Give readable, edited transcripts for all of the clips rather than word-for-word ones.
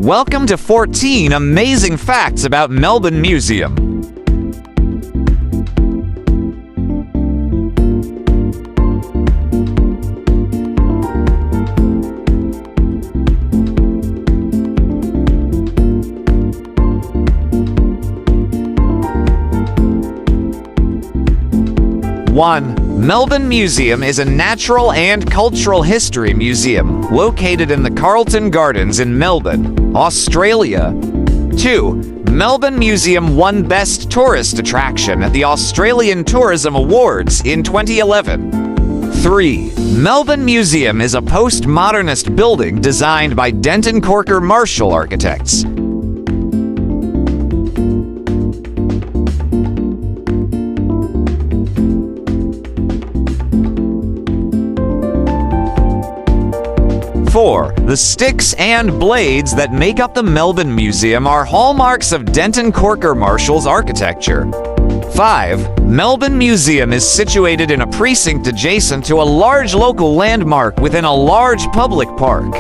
Welcome to 14 amazing facts about Melbourne Museum. One, Melbourne Museum is a natural and cultural history museum located in the Carlton Gardens in Melbourne, Australia. 2. Melbourne Museum won Best Tourist Attraction at the Australian Tourism Awards in 2011. 3. Melbourne Museum is a postmodernist building designed by Denton Corker Marshall Architects. 4. The sticks and blades that make up the Melbourne Museum are hallmarks of Denton Corker Marshall's architecture. 5. Melbourne Museum is situated in a precinct adjacent to a large local landmark within a large public park.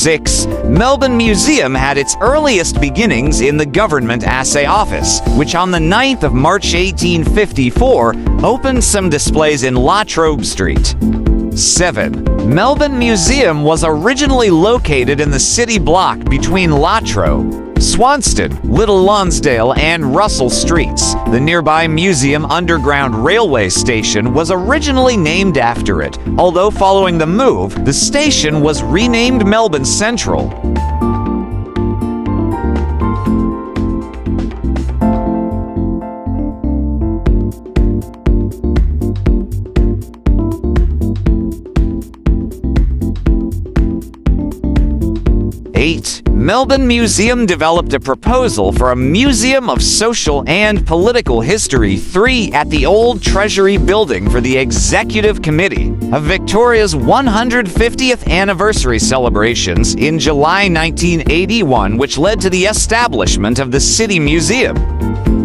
6. Melbourne Museum had its earliest beginnings in the Government Assay Office, which on the 9th of March 1854 opened some displays in La Trobe Street. 7. Melbourne Museum was originally located in the city block between La Trobe, Swanston, Little Lonsdale, and Russell Streets. The nearby Museum Underground Railway Station was originally named after it, although following the move, the station was renamed Melbourne Central. Melbourne Museum developed a proposal for a Museum of Social and Political History 3 at the old Treasury Building for the Executive Committee of Victoria's 150th anniversary celebrations in July 1981, which led to the establishment of the City Museum.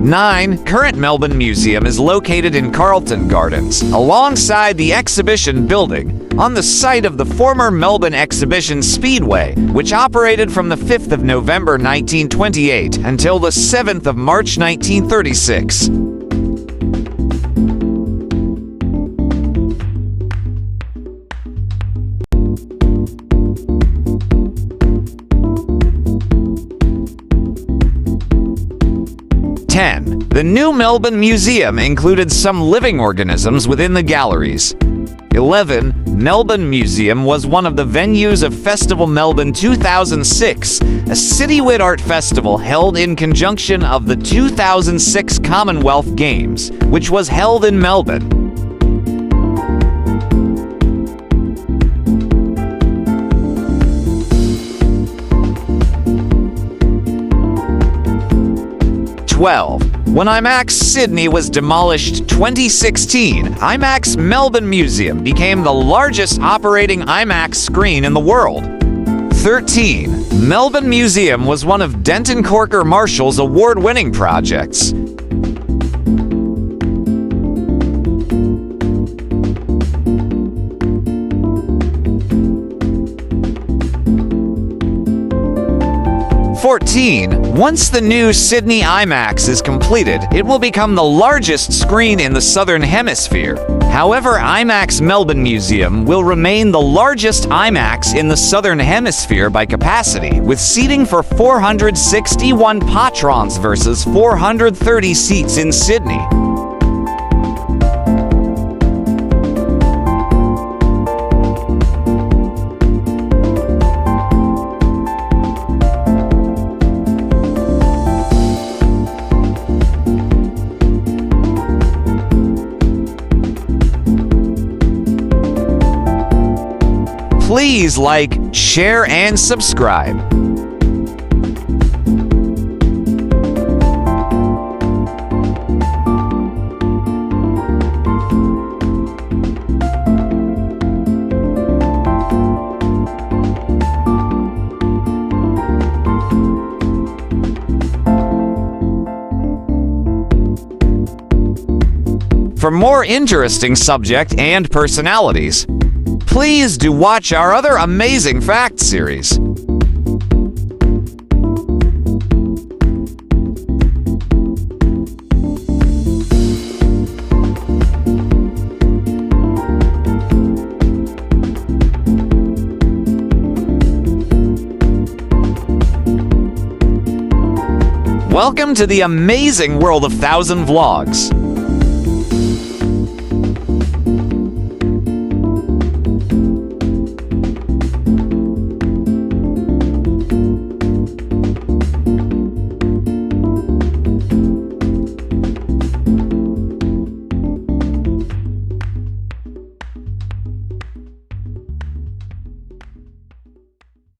9. Current Melbourne Museum is located in Carlton Gardens, alongside the Exhibition Building, on the site of the former Melbourne Exhibition Speedway, which operated from the 5th of November 1928 until the 7th of March 1936. The new Melbourne Museum included some living organisms within the galleries. 11. Melbourne Museum was one of the venues of Festival Melbourne 2006, a citywide art festival held in conjunction of the 2006 Commonwealth Games, which was held in Melbourne. 12. When IMAX Sydney was demolished 2016, IMAX Melbourne Museum became the largest operating IMAX screen in the world. 13. Melbourne Museum was one of Denton Corker Marshall's award-winning projects. 14. Once the new Sydney IMAX is completed, it will become the largest screen in the Southern Hemisphere. However, IMAX Melbourne Museum will remain the largest IMAX in the Southern Hemisphere by capacity, with seating for 461 patrons versus 430 seats in Sydney. Please like, share, and subscribe. For more interesting subject and personalities, please do watch our other amazing fact series. Welcome to the amazing world of 1000 Vlogs.